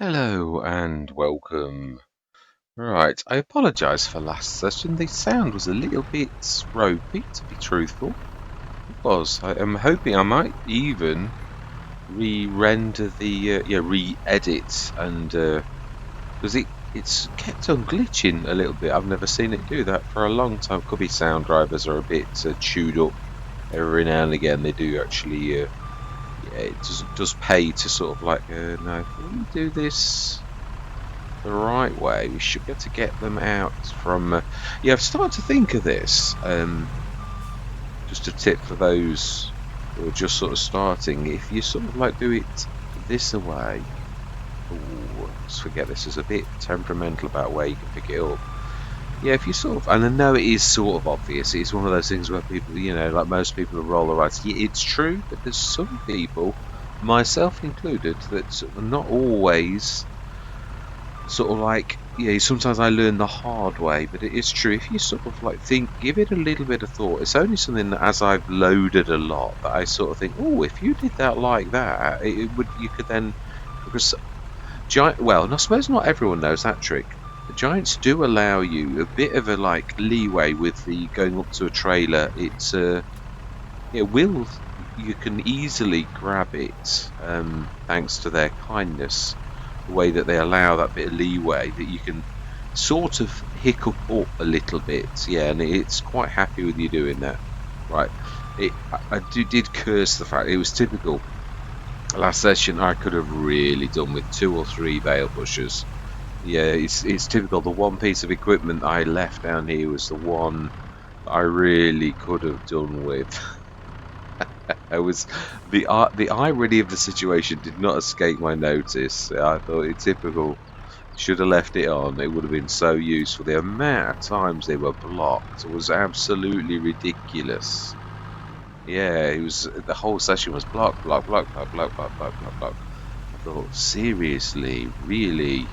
Hello and welcome. Right, I apologise for last session. The sound was a little bit ropey, to be truthful. It was. I am hoping I might even re-render the re-edit and because it's kept on glitching a little bit. I've never seen it do that for a long time. Could be sound drivers are a bit chewed up every now and again. They do actually. Yeah, it does pay to sort of like no. If we do this the right way, we should be able to get them out from. Yeah, I've started to think of this. Just a tip for those who are just sort of starting. If you sort of like do it this way, let's forget this is a bit temperamental about where you can pick it up. Yeah, if you sort of, and I know it is sort of obvious. It's one of those things where people, like most people roll their eyes. Yeah, it's true, but there's some people, myself included, that sort of not always sort of like, yeah, sometimes I learn the hard way, but it is true. If you sort of like give it a little bit of thought, it's only something that as I've loaded a lot that I sort of think, oh, if you did that like that, you could then, because giant, well, and I suppose not everyone knows that trick. The giants do allow you a bit of a like leeway with the going up to a trailer. It will, you can easily grab it, thanks to their kindness, the way that they allow that bit of leeway that you can sort of hiccup up a little bit. Yeah, and it's quite happy with you doing that. Right. Did curse the fact it was typical. Last session I could have really done with 2 or 3 bale pushers. Yeah, it's typical. The one piece of equipment I left down here was the one I really could have done with. I was the irony of the situation did not escape my notice. I thought it typical. Should have left it on. It would have been so useful. The amount of times they were blocked was absolutely ridiculous. Yeah, it was the whole session was block, block, block, block, block, block, block, block, block. I thought, seriously, really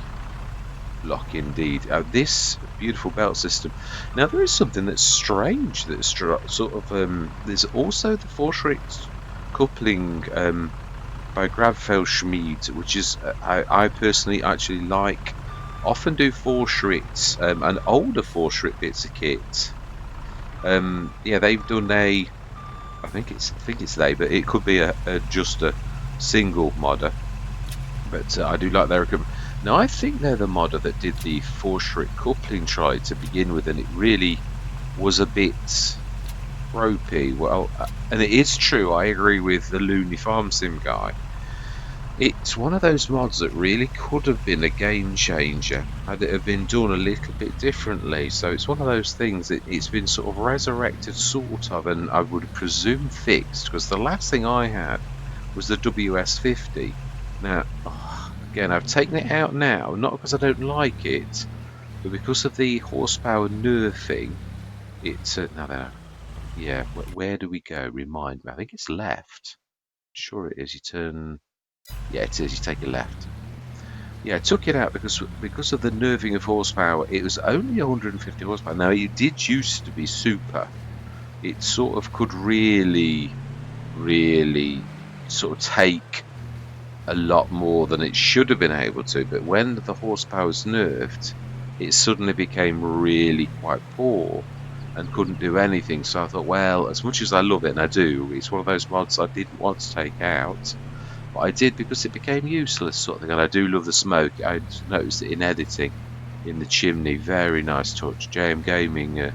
block indeed. This beautiful belt system. Now there is something that's strange. That's sort of there's also the Forschritt coupling by Schmied, which is I personally actually like. Often do Forschritts and older Forschritt bits of kit. Yeah, they've done a. I think it's they, but it could be just a single modder. But I do like their equipment. Now I think they're the modder that did the Forschritt coupling try to begin with, and it really was a bit ropey. Well, and it is true. I agree with the Looney Farm Sim guy. It's one of those mods that really could have been a game changer had it have been done a little bit differently. So it's one of those things that it's been sort of resurrected, sort of, and I would presume fixed, because the last thing I had was the WS50. Now, again, I've taken it out now, not because I don't like it, but because of the horsepower nerfing. It's now, yeah. Where do we go? Remind me. I think it's left. Sure, it is. You turn. Yeah, it is. You take a left. Yeah, I took it out because of the nerving of horsepower. It was only 150 horsepower. Now, it did used to be super. It sort of could really sort of take a lot more than it should have been able to. But when the horsepower was nerfed, it suddenly became really quite poor and couldn't do anything. So I thought, well, as much as I love it, and I do, it's one of those mods I didn't want to take out. But I did because it became useless, sort of thing. And I do love the smoke. I noticed it in editing, in the chimney. Very nice touch. JM Gaming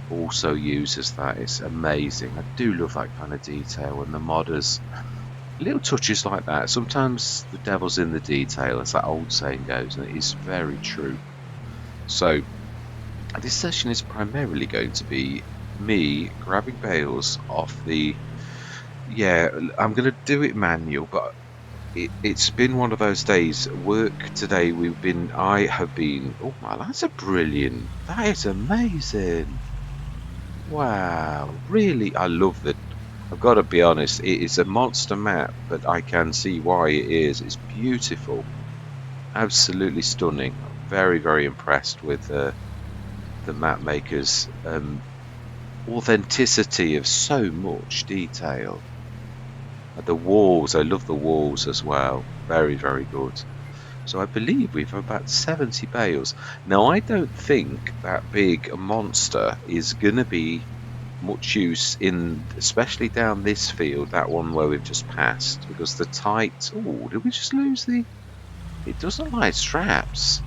also uses that. It's amazing. I do love that kind of detail. And the modders, little touches like that. Sometimes the devil's in the detail, as that old saying goes, and it is very true. So this session is primarily going to be me grabbing bales off the. Yeah, I'm going to do it manual, but it's been one of those days. At work today, I have been. Oh my, that's a brilliant. That is amazing. Wow, really, I love that. I've got to be honest, it is a monster map, but I can see why it is. It's beautiful, absolutely stunning. I'm very, very impressed with the map makers' authenticity of so much detail. The walls, I love the walls as well. Very, very good. So I believe we've about 70 bales. Now I don't think that big a monster is going to be much use in, especially down this field, that one where we've just passed, because the tight. Oh, did we just lose the? It doesn't like straps.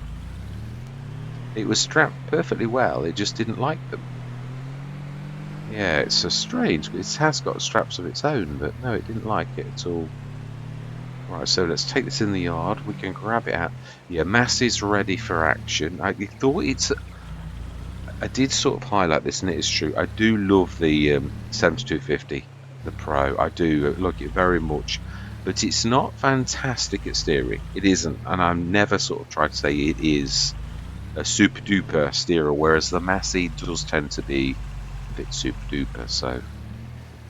It was strapped perfectly well. It just didn't like them. Yeah, it's so strange. It has got straps of its own, but no, it didn't like it at all. Right, so let's take this in the yard. We can grab it out. Yeah, Mass is ready for action. I thought it's. I did sort of highlight this, and it is true. I do love the 7250, the Pro. I do like it very much, but it's not fantastic at steering. It isn't, and I'm never sort of tried to say it is a super duper steerer, whereas the Massey does tend to be a bit super duper. So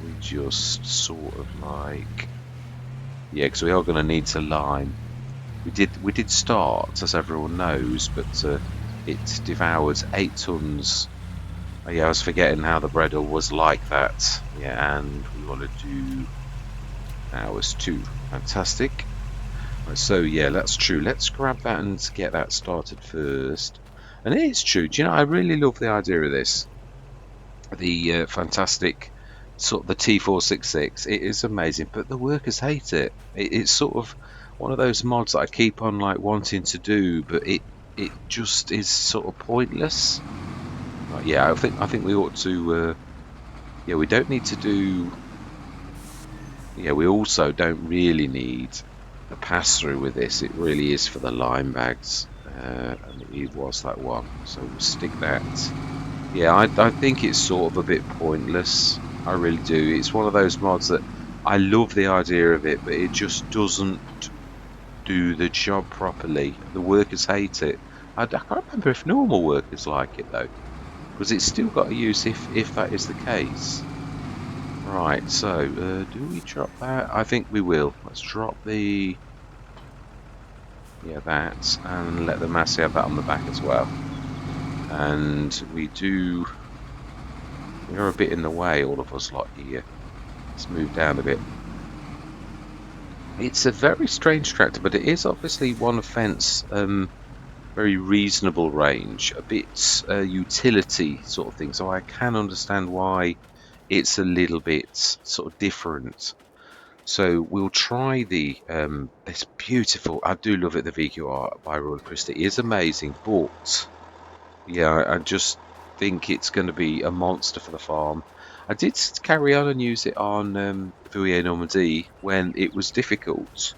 we just sort of like, yeah, because we are going to need to line. We did start, as everyone knows, but it devoured 8 tons. Oh, yeah, I was forgetting how the breader was like that. Yeah, and we want to do hours 2. Fantastic. Right, so yeah, that's true. Let's grab that and get that started first. And it is true. Do you know, I really love the idea of this. The fantastic sort of the T466. It is amazing, but the workers hate it. It's sort of one of those mods that I keep on like wanting to do, but it just is sort of pointless. Right, yeah, I think we ought to. Yeah, we don't need to do. Yeah, we also don't really need a pass through with this. It really is for the lime bags, and it was that one. So we'll stick that. Yeah, I think it's sort of a bit pointless. I really do. It's one of those mods that I love the idea of it, but it just doesn't do the job properly. The workers hate it. I can't remember if normal workers like it though, because it's still got a use if that is the case. Right, so do we drop that? I think we will. Let's drop the that, and let the Massey have that on the back as well. And we are a bit in the way, all of us lot here. Let's move down a bit. It's a very strange tractor, but it is obviously one of fence. Very reasonable range, a bit utility sort of thing. So I can understand why it's a little bit sort of different. So we'll try the this beautiful. I do love it. The VQR by Royal Christie is amazing, but yeah, I just think it's going to be a monster for the farm. I did carry on and use it on Vouillet Normandy when it was difficult.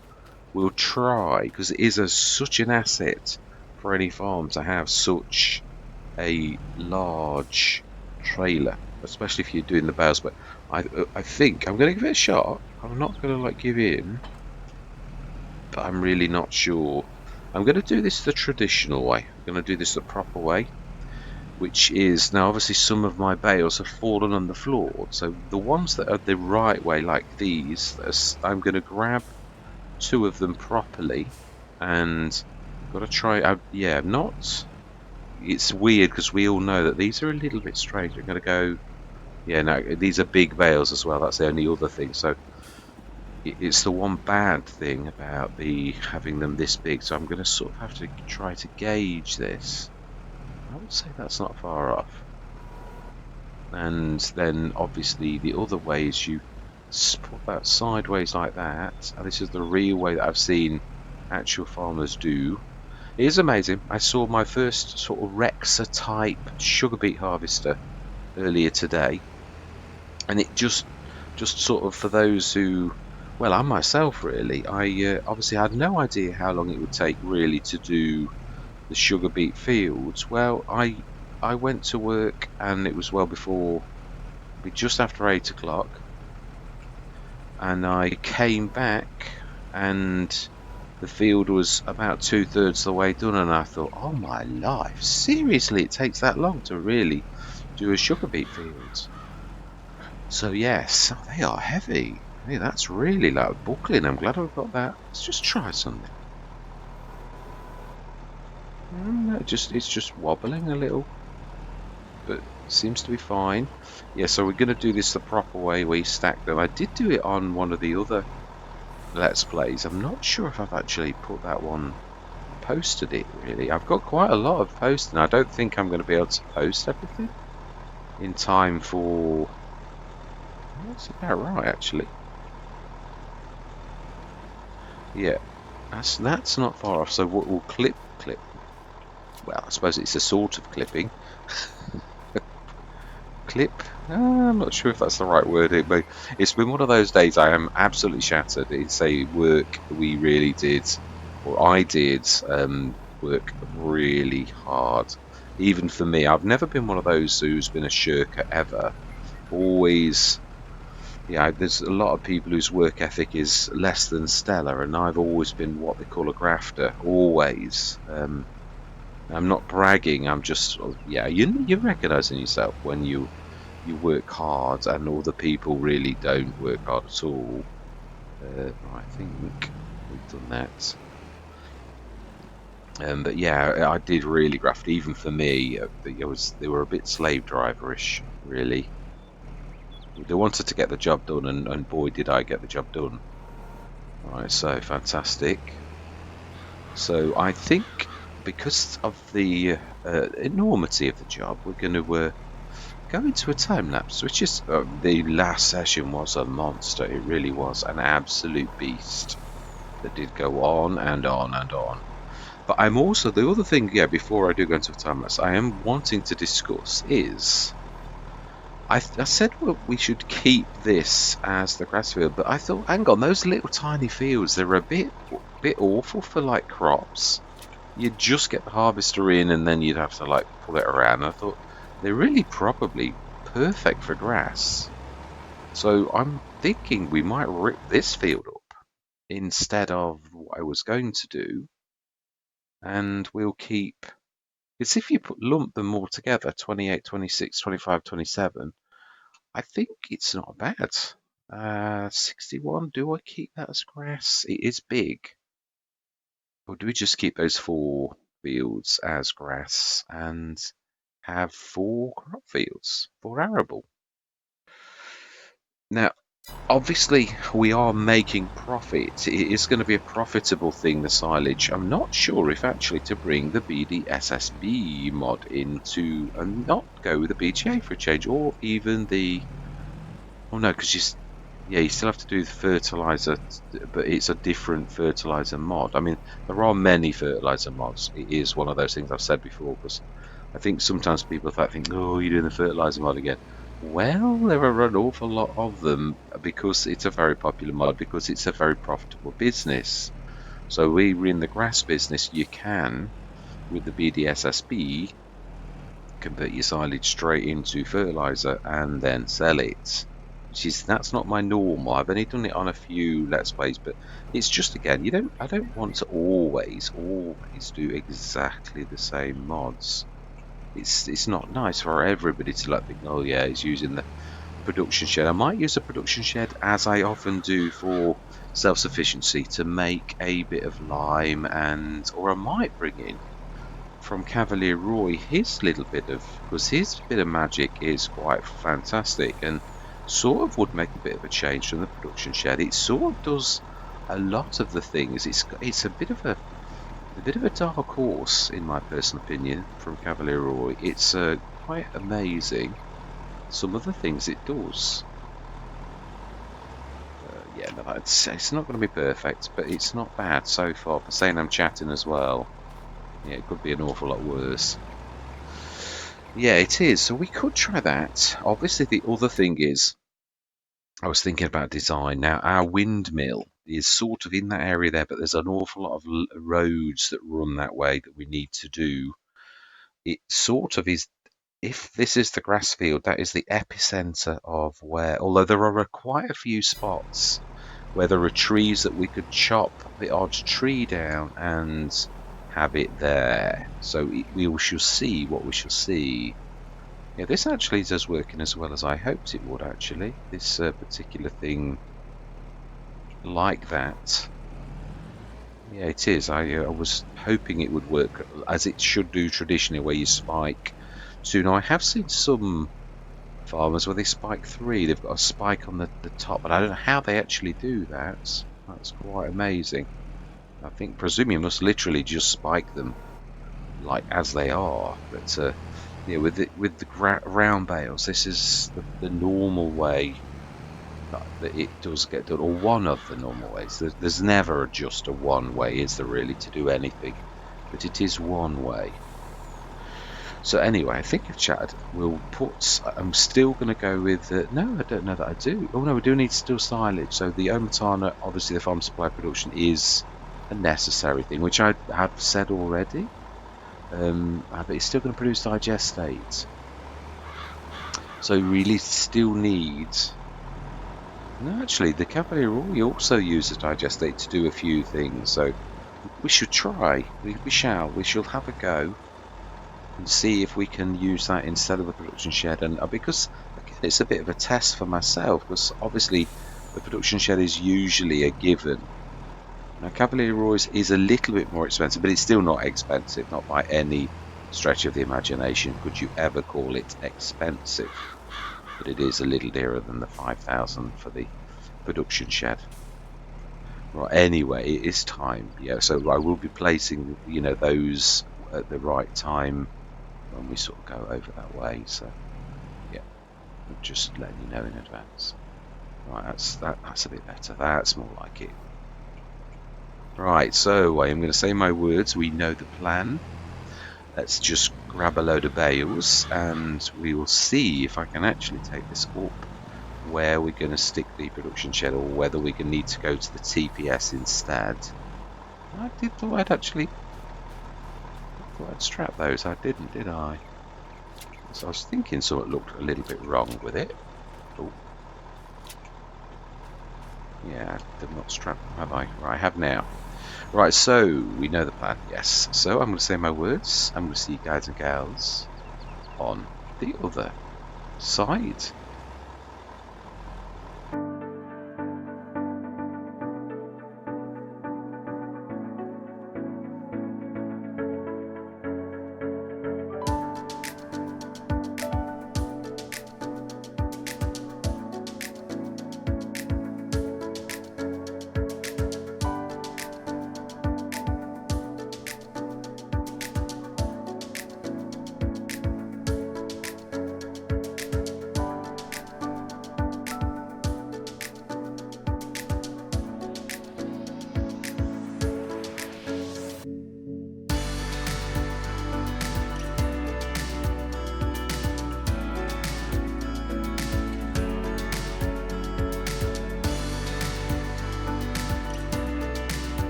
We'll try, because it is such an asset for any farm to have such a large trailer, especially if you're doing the bales. But I think I'm going to give it a shot. I'm not going to like give in, but I'm really not sure. I'm going to do this the traditional way. I'm going to do this the proper way, which is, now obviously some of my bales have fallen on the floor, so the ones that are the right way, like these, I'm going to grab 2 of them properly, and got to try out. Yeah, not. It's weird because we all know that these are a little bit strange. I'm going to go. Yeah, no, these are big bales as well. That's the only other thing. So it's the one bad thing about having them this big. So I'm going to sort of have to try to gauge this. I would say that's not far off. And then obviously the other way is you put that sideways like that. And this is the real way that I've seen actual farmers do. It is amazing. I saw my first sort of Rexa type sugar beet harvester earlier today, and it just sort of, for those who, well, I myself really, I obviously had no idea how long it would take really to do the sugar beet fields. Well, I went to work and it was well before, just after 8 o'clock, and I came back and the field was about 2/3 of the way done, and I thought, oh my life, seriously, it takes that long to really do a sugar beet field. So yes, they are heavy. Hey, that's really like buckling. I'm glad I've got that. Let's just try something. It's just wobbling a little, but it seems to be fine. Yeah, so we're going to do this the proper way. We stack them. I did do it on one of the other Let's Plays. I'm not sure if I've actually put that one posted it really. I've got quite a lot of posting. I don't think I'm going to be able to post everything in time for. That's about right, actually. Yeah, that's not far off. So we'll clip. Well, I suppose it's a sort of clipping. Clip. I'm not sure if that's the right word. It's been one of those days. I am absolutely shattered. It's a work we really did, or I did, work really hard. Even for me, I've never been one of those who's been a shirker ever. Always, yeah. There's a lot of people whose work ethic is less than stellar, and I've always been what they call a grafter. Always. I'm not bragging. I'm just, yeah. You recognise in yourself when you work hard and other people really don't work hard at all. I think we've done that. But yeah, I did really graft. Even for me, they were a bit slave driverish, really. They wanted to get the job done, and boy, did I get the job done. Right, so fantastic. So I think because of the enormity of the job, we're going to go into a time lapse, which is the last session was a monster. It really was an absolute beast that did go on and on and on. But I'm also, the other thing, yeah, before I do go into a time lapse, I am wanting to discuss is I said, well, we should keep this as the grass field, but I thought, hang on, those little tiny fields, they're a bit awful for like crops. You'd just get the harvester in and then you'd have to like pull it around. And I thought they're really probably perfect for grass. So I'm thinking we might rip this field up instead of what I was going to do. And we'll keep, it's if you lump them all together, 28, 26, 25, 27, I think it's not bad. 61, do I keep that as grass? It is big. Or do we just keep those 4 fields as grass and have 4 crop fields for arable? Now, obviously, we are making profit. It is going to be a profitable thing, the silage. I'm not sure if actually to bring the BDSSB mod into and not go with the BGA for a change, or even the. Oh no, because you still have to do the fertilizer, but it's a different fertilizer mod. I mean, there are many fertilizer mods. It is one of those things I've said before, because I think sometimes people think, oh, you're doing the fertilizer mod again. Well, there are an awful lot of them because it's a very popular mod, because it's a very profitable business. So we're in the grass business. You can, with the BDSSB, convert your silage straight into fertilizer and then sell it. That's not my normal. I've only done it on a few Let's Plays, but it's just, again, I don't want to always do exactly the same mods. It's not nice for everybody to like think, oh yeah, he's using the production shed. I might use a production shed, as I often do, for self-sufficiency, to make a bit of lime, or I might bring in from Cavalier Roy his little bit of, because his bit of magic is quite fantastic and sort of would make a bit of a change from the production shed. It sort of does a lot of the things. It's a bit of a dark horse, in my personal opinion, from Cavalier Roy. It's quite amazing, some of the things it does. Yeah, no, it's not going to be perfect, but it's not bad so far. For saying I'm chatting as well, yeah, it could be an awful lot worse. Yeah, it is. So we could try that. Obviously, the other thing is, I was thinking about design. Now, our windmill is sort of in that area there, but there's an awful lot of roads that run that way that we need to do. It sort of is, if this is the grass field, that is the epicenter of where, although there are quite a few spots where there are trees that we could chop the odd tree down and have it there. So we shall see what we shall see. Yeah, this actually is working as well as I hoped it would, actually. This particular thing like that. Yeah, it is. I was hoping it would work as it should do traditionally, where you spike 2. Now, I have seen some farmers where they spike 3. They've got a spike on the top, but I don't know how they actually do that. That's quite amazing. I think presuming you must literally just spike them like as they are. But yeah, with the round bales, this is the normal way that it does get done, or one of the normal ways. There's never just a one way, is there really, to do anything? But it is one way. So anyway, I think I've chatted. We'll put. I'm still going to go with. No, I don't know that I do. Oh no, we do need still silage. So the Omatana, obviously, the farm supply production is a necessary thing, which I have said already. But it's still going to produce digestate. So we really still need. No, actually, the Cavalier Roy also uses digestate to do a few things. So we should try. We shall. We shall have a go and see if we can use that instead of the production shed. And because again, it's a bit of a test for myself, because obviously the production shed is usually a given. Now Cavalier Roy's is a little bit more expensive, but it's still not expensive, not by any stretch of the imagination could you ever call it expensive. But it is a little dearer than the 5,000 for the production shed. Right, anyway, it is time. Yeah, so I will be placing, those at the right time when we sort of go over that way. So yeah, I'm just letting you know in advance. Right, that's a bit better. That's more like it. Right, so I am going to say my words. We know the plan. Let's just grab a load of bales and we will see if I can actually take this up where we're going to stick the production shed, or whether we're going to need to go to the TPS instead. I thought I'd strap those. I didn't, did I? So I was thinking something looked a little bit wrong with it. Oh. Yeah, I did not strap them, have I? Right, I have now. Right, so we know the plan, yes. So I'm going to say my words. I'm going to see you guys and gals on the other side.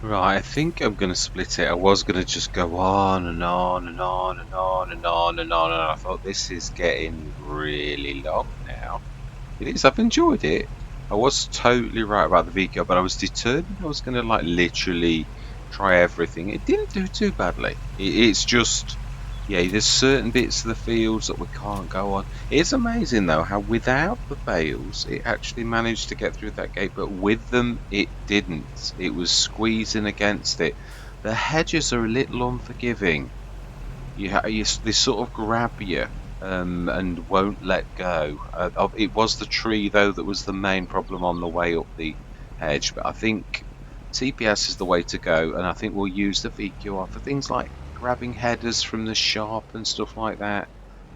Right, I think I'm going to split it. I was going to just go on and on and on and on and on and on, and I thought this is getting really long now. It is. I've enjoyed it. I was totally right about the VCO, but I was determined I was going to like literally try everything. It didn't do too badly. It's just, yeah, there's certain bits of the fields that we can't go on. It's amazing though how without the bales, it actually managed to get through that gate, but with them, it didn't. It was squeezing against it. The hedges are a little unforgiving. They sort of grab you and won't let go. It was the tree though that was the main problem on the way up the hedge, but I think TPS is the way to go, and I think we'll use the VQR for things like grabbing headers from the shop and stuff like that.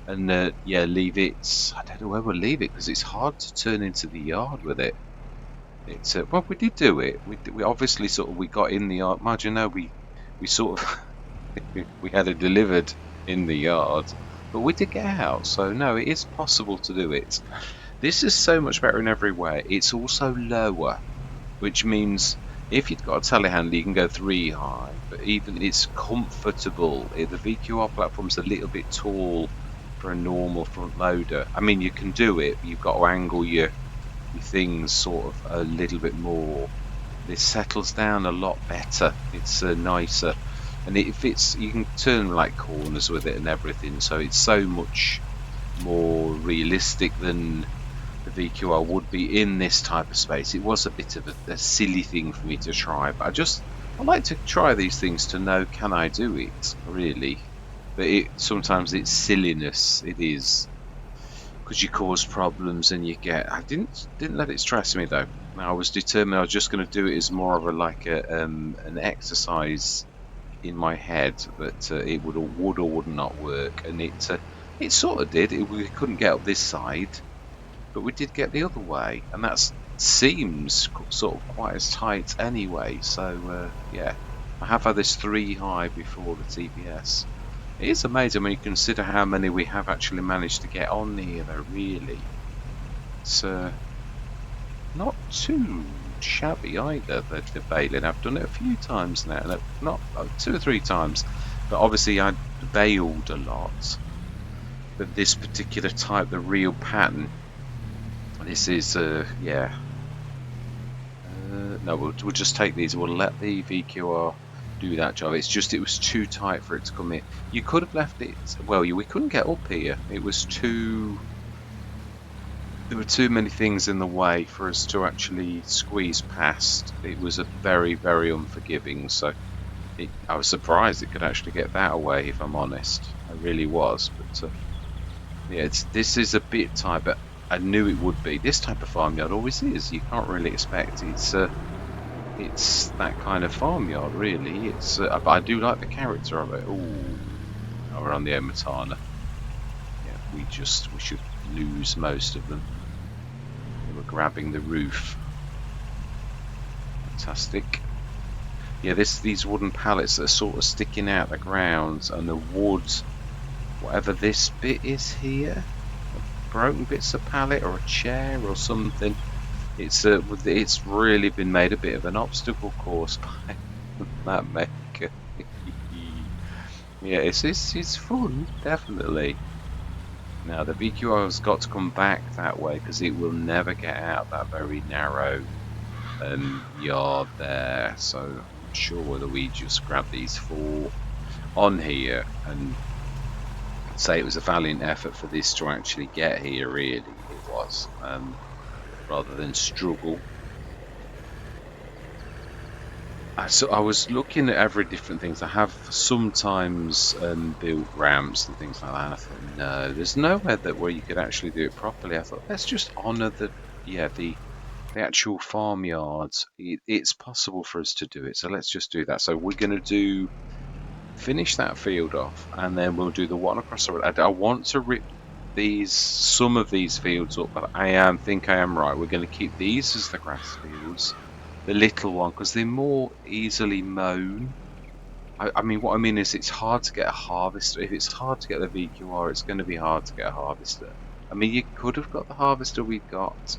And yeah, leave it. I don't know where we'll leave it because it's hard to turn into the yard with it. It's well, we did do it. We obviously sort of we got in the yard. Mind you, know, we sort of we had it delivered in the yard, but we did get out. So no, it is possible to do it. This is so much better in every way. It's also lower, which means if you've got a telehandler, you can go 3 high, but even it's comfortable. The VQR platform's a little bit tall for a normal front loader. I mean, you can do it, but you've got to angle your things sort of a little bit more. This settles down a lot better. It's nicer, and it fits. You can turn like corners with it and everything, so it's so much more realistic than the VQR would be in this type of space. It was a bit of a silly thing for me to try, but I like to try these things to know, can I do it really? But sometimes it's silliness. It is because you cause problems and you get. I didn't let it stress me though. I was determined I was just going to do it as more of a like an exercise in my head that it would or would not work, and it sort of did. We couldn't get up this side, but we did get the other way, and that seems sort of quite as tight anyway. So yeah, I have had this 3 high before the TPS. It is amazing when you consider how many we have actually managed to get on here, though, really. It's not too shabby either, the baling. I've done it a few times now, not 2 or 3 times, but obviously I baled a lot. But this particular type, the real pattern, this is, yeah. No, we'll just take these. We'll let the VQR do that job. It's just it was too tight for it to come in. You could have left it. Well, we couldn't get up here. It was too. There were too many things in the way for us to actually squeeze past. It was a very, very unforgiving. So I was surprised it could actually get that away. If I'm honest, I really was. But yeah, this is a bit tight, but I knew it would be. This type of farmyard always is. You can't really expect it's that kind of farmyard, really. It's but I do like the character of it. Ooh, now we're on the Omatana. Yeah, we should lose most of them. We're grabbing the roof. Fantastic. Yeah, these wooden pallets that are sort of sticking out the ground, and the wood, whatever this bit is here, broken bits of pallet or a chair or something. It's really been made a bit of an obstacle course by that maker. Yeah, it's fun, definitely. Now the VQR has got to come back that way because it will never get out that very narrow yard there. So I'm not sure whether we just grab these 4 on here and say it was a valiant effort for this to actually get here. Really, it was. Rather than struggle. So I was looking at every different things. I have sometimes built ramps and things like that. And I thought, no, there's nowhere where you could actually do it properly. I thought, let's just honour the actual farmyards. It's possible for us to do it, so let's just do that. So we're going to finish that field off, and then we'll do the one across the road. I want to rip some of these fields up, but think I am right. We're going to keep these as the grass fields, the little one, because they're more easily mown. I mean, what I mean is it's hard to get a harvester. If it's hard to get the VQR, it's going to be hard to get a harvester. I mean, you could have got the harvester we got.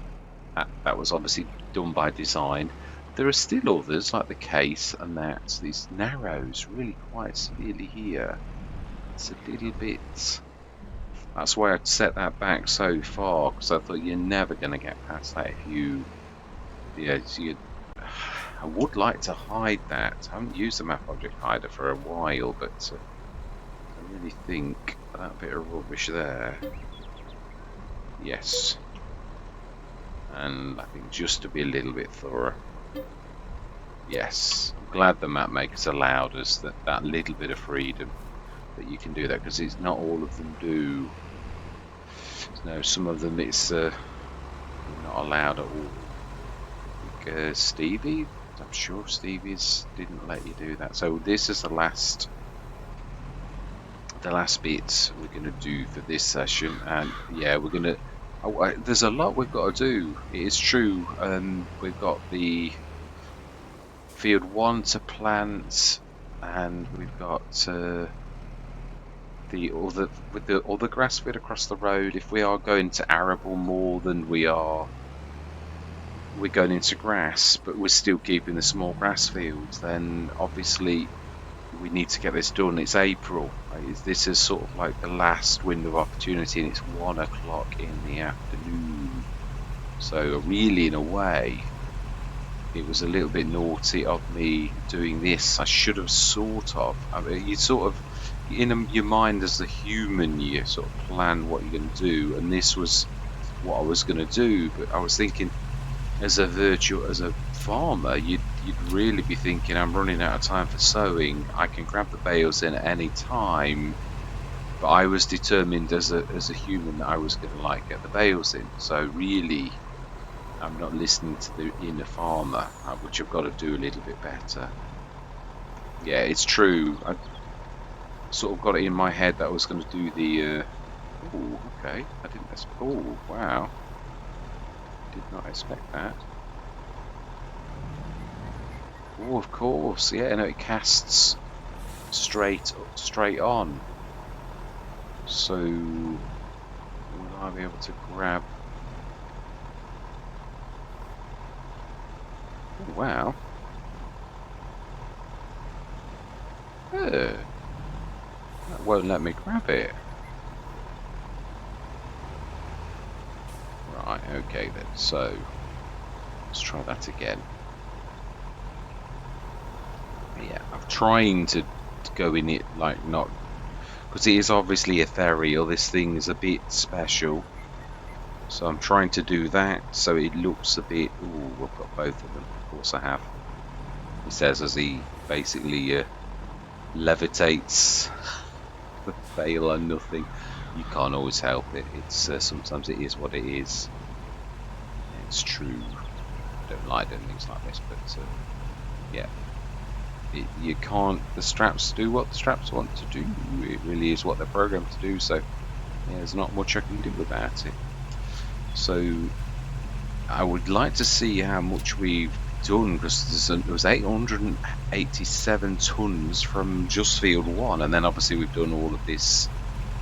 That was obviously done by design. there are still others, like the case and that. These narrows really quite severely here. It's a little bit... That's why I set that back so far, because I thought you're never going to get past that if you... Yeah, I would like to hide that. I haven't used the map object hider for a while, but I really think that bit of rubbish there. Yes. And I think just to be a little bit thorough. Yes. I'm glad the map makers allowed us that little bit of freedom that you can do that, because it's not all of them do. No, some of them it's not allowed at all. Like, Stevie, I'm sure Stevie's didn't let you do that. So this is the last bit we're going to do for this session, and yeah, we're going to... there's a lot we've got to do. It is true. We've got the field 1 to plant, and we've got the other grass field across the road. If we are going to arable more than we're going into grass, but we're still keeping the small grass fields, then obviously we need to get this done. It's April. This is sort of like the last window of opportunity, and it's 1 o'clock in the afternoon. So really, in a way, it was a little bit naughty of me doing this. I should have I mean, you sort of, in your mind as a human, you sort of plan what you're going to do, and this was what I was going to do. But I was thinking, as a farmer, you'd really be thinking, I'm running out of time for sowing. I can grab the bales in at any time. But I was determined as a human that I was going to get the bales in. So really, I'm not listening to the inner farmer, which I've got to do a little bit better. Yeah, it's true. I sort of got it in my head that I was going to do the... oh, okay. I didn't expect... Oh, wow. Did not expect that. Oh, of course. Yeah, no, it casts straight on. So will I be able to grab... Oh, wow. That won't let me grab it. Right, okay then. So let's try that again. Yeah, I'm trying to go in it like not, because it is obviously ethereal. This thing is a bit special, so I'm trying to do that so it looks a bit... Ooh, I've got both of them. Of course I have. He says as he basically levitates the bale and nothing. You can't always help it. It's sometimes it is what it is. It's true. I don't like doing things like this, but yeah. You can't... The straps do what the straps want to do. It really is what they're programmed to do, so yeah, there's not much I can do about it. So I would like to see how much we've done, because there was 887 tons from just field 1, and then obviously we've done all of this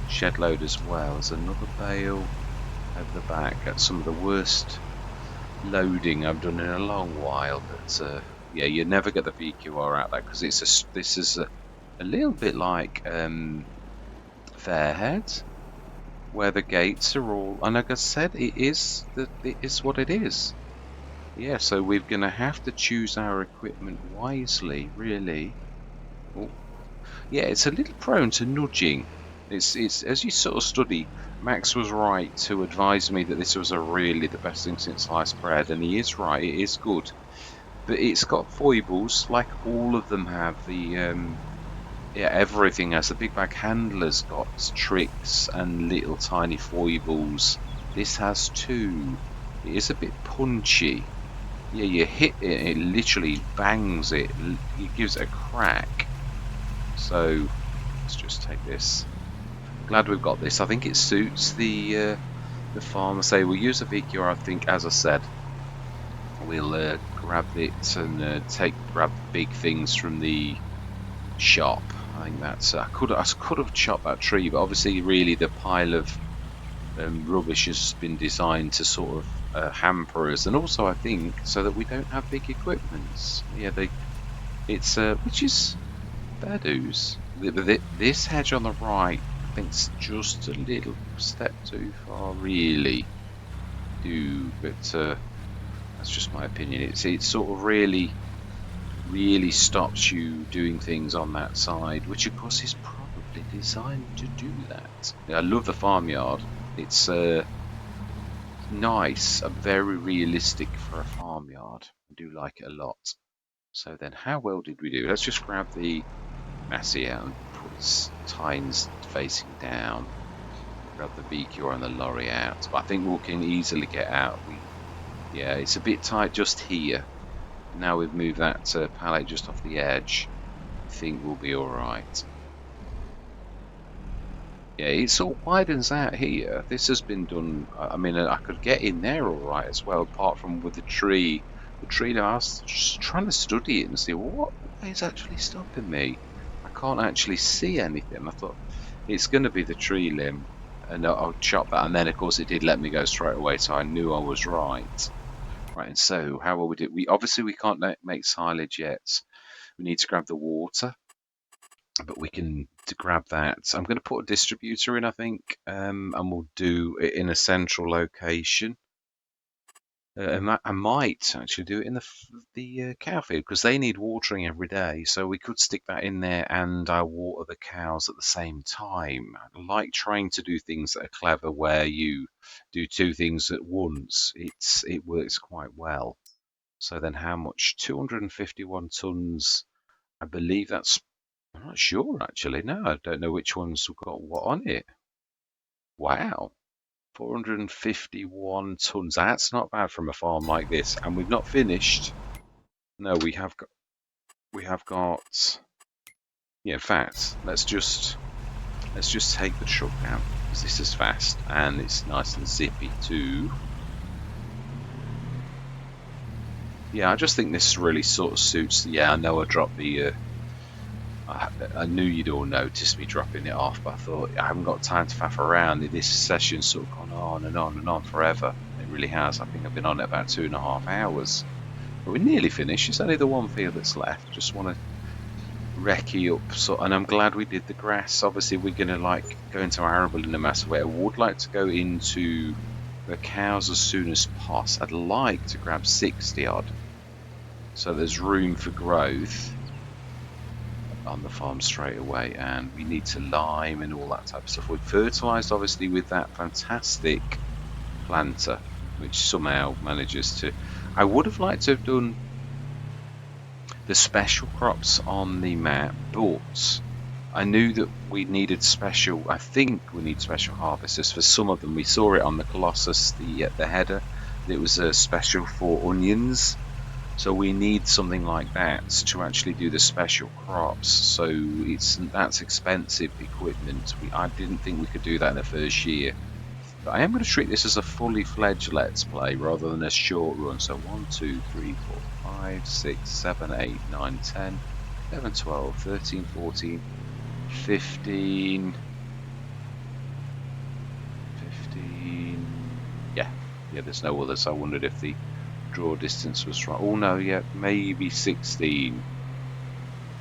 shed load as well. There's another bale over the back. That's some of the worst loading I've done in a long while, but yeah, you never get the VQR out there, because this is a little bit like Fairhead, where the gates are all, and like I said, it is what it is. Yeah, so we're gonna have to choose our equipment wisely, really. Oh. Yeah, it's a little prone to nudging. It's as you sort of study, Max was right to advise me that this was really the best thing since sliced bread, and he is right. It is good. But it's got foibles, like all of them have. The yeah, everything has. The big bag handler's got tricks and little tiny foibles. This has too. It is a bit punchy. Yeah, you hit it, it literally bangs it. It gives it a crack. So let's just take this. Glad we've got this. I think it suits the farmer. Say we'll use a VQR. I think, as I said, we'll grab it and grab big things from the shop. I think that's... I could have chopped that tree, but obviously, really, the pile of rubbish has been designed to sort of hamperers, and also I think so that we don't have big equipments. Yeah, it's which is fair dues. This hedge on the right, I think, it's just a little step too far, really. But that's just my opinion. It sort of really stops you doing things on that side, which of course is probably designed to do that. I love the farmyard. It's nice and very realistic for a farmyard. I do like it a lot. So then how well did we do? Let's just grab the Massey out and put its tines facing down. Grab the VQ and the lorry out. But I think we can easily get out. Yeah, it's a bit tight just here. Now we've moved that pallet just off the edge. I think we'll be alright. Yeah, it sort of widens out here. This has been done. I mean, I could get in there alright as well, apart from with the tree. The tree, now, I was just trying to study it and see, well, what is actually stopping me? I can't actually see anything. I thought it's going to be the tree limb, and I'll chop that. And then, of course, it did let me go straight away, so I knew I was right. Right, and so how will we do? Obviously we can't make silage yet. We need to grab the water, but we can grab that. I'm going to put a distributor in, I think, and we'll do it in a central location. I might actually do it in the cow field because they need watering every day. So we could stick that in there and water the cows at the same time. I like trying to do things that are clever where you do two things at once. It works quite well. So then how much? 251 tons. I believe that's, I'm not sure actually. No, I don't know which ones have got what on it. Wow. 451 tons. That's not bad from a farm like this. And we've not finished. No, we have got yeah, in fact, let's just take the truck down because this is fast and it's nice and zippy too. Yeah, I just think this really sort of suits. Yeah, I know I dropped the I knew you'd all notice me dropping it off, but I thought I haven't got time to faff around. This session's sort of gone on and on and on forever. It really has. I think I've been on it about 2.5 hours. But we're nearly finished. It's only the one field that's left. Just want to recce up. And I'm glad we did the grass. Obviously, we're going to go into arable in a massive way. I would like to go into the cows as soon as possible. I'd like to grab 60 odd. So there's room for growth on the farm straight away, and we need to lime and all that type of stuff. We've fertilised obviously with that fantastic planter, which somehow manages to. I would have liked to have done the special crops on the map, but I knew that we needed special. I think we need special harvesters for some of them. We saw it on the Colossus, the header. It was a special for onions. So we need something like that to actually do the special crops. So that's expensive equipment. I didn't think we could do that in the first year. But I am going to treat this as a fully fledged Let's Play rather than a short run. So 1, 2, 3, 4, 5, 6, 7, 8, 9, 10, 11, 12, 13, 14, 15. Yeah, there's no others. I wondered if the draw distance was right. Oh no, yeah, maybe 16.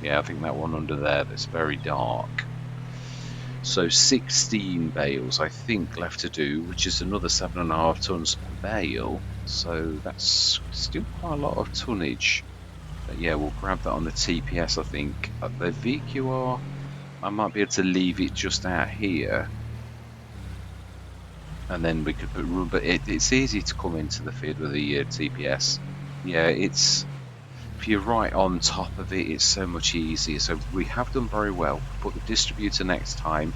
Yeah, I think that one under there that's very dark. So 16 bales I think left to do, which is another 7.5 tons per bale. So that's still quite a lot of tonnage. But yeah, we'll grab that on the TPS, I think. The VQR, I might be able to leave it just out here. And then we could put room, but it's easy to come into the field with the TPS. Yeah, if you're right on top of it, it's so much easier. So we have done very well. Put the distributor next time,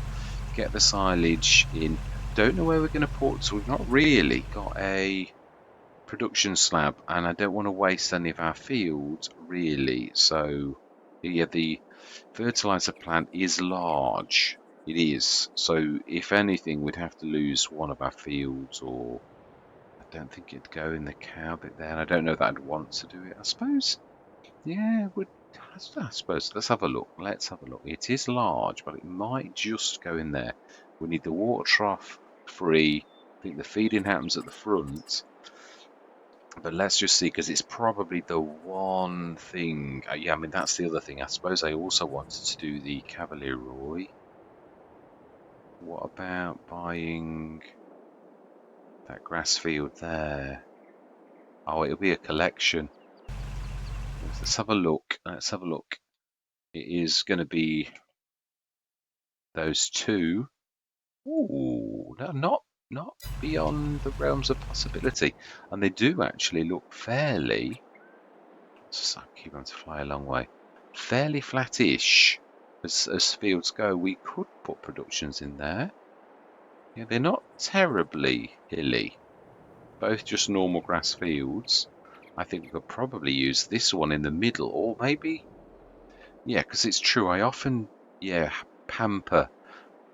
get the silage in. Don't know where we're going to put, so we've not really got a production slab, and I don't want to waste any of our fields, really. So yeah, the fertilizer plant is large. It is. So if anything, we'd have to lose one of our fields, or I don't think it'd go in the cow bit there. And I don't know that I'd want to do it. I suppose, yeah, I suppose. Let's have a look. Let's have a look. It is large, but it might just go in there. We need the water trough free. I think the feeding happens at the front. But let's just see, because it's probably the one thing. Yeah, I mean, that's the other thing. I suppose I also wanted to do the Cavalier. What about buying that grass field there? Oh, it'll be a collection. Let's have a look. Let's have a look. It is going to be those two. Ooh, no, not beyond the realms of possibility. And they do actually look fairly. So keep on to fly a long way. Fairly flattish as fields go. We could put productions in there. Yeah, they're not terribly hilly. Both just normal grass fields. I think we could probably use this one in the middle, or maybe, yeah, because it's true. I often, yeah, pamper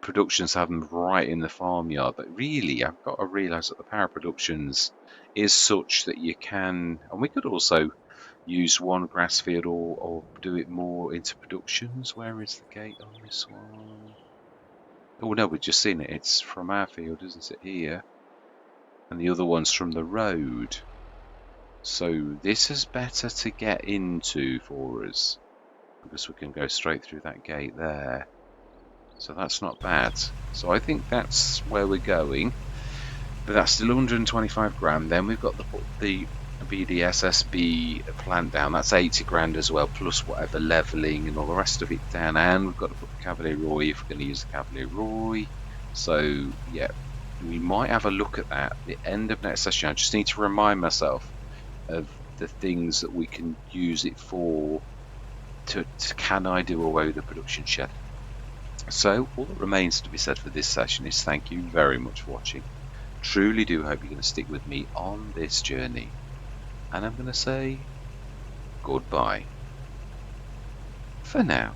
productions, have them right in the farmyard, but really, I've got to realise that the power productions is such that you can, and we could also use one grass field or do it more into productions. Where is the gate on this one? Oh no, we've just seen it. It's from our field, isn't it? Here, and the other one's from the road. So this is better to get into for us because we can go straight through that gate there. So that's not bad. So I think that's where we're going. But that's still 125 grand. Then we've got the BDSSB plant down. That's 80 grand as well, plus whatever levelling and all the rest of it down. And we've got to put the Cavalier if we're going to use the Cavalier. So yeah, we might have a look at that at the end of next session. I just need to remind myself of the things that we can use it for. Can I do away with the production shed? So all that remains to be said for this session is thank you very much for watching. Truly do hope you're going to stick with me on this journey. And I'm going to say goodbye for now.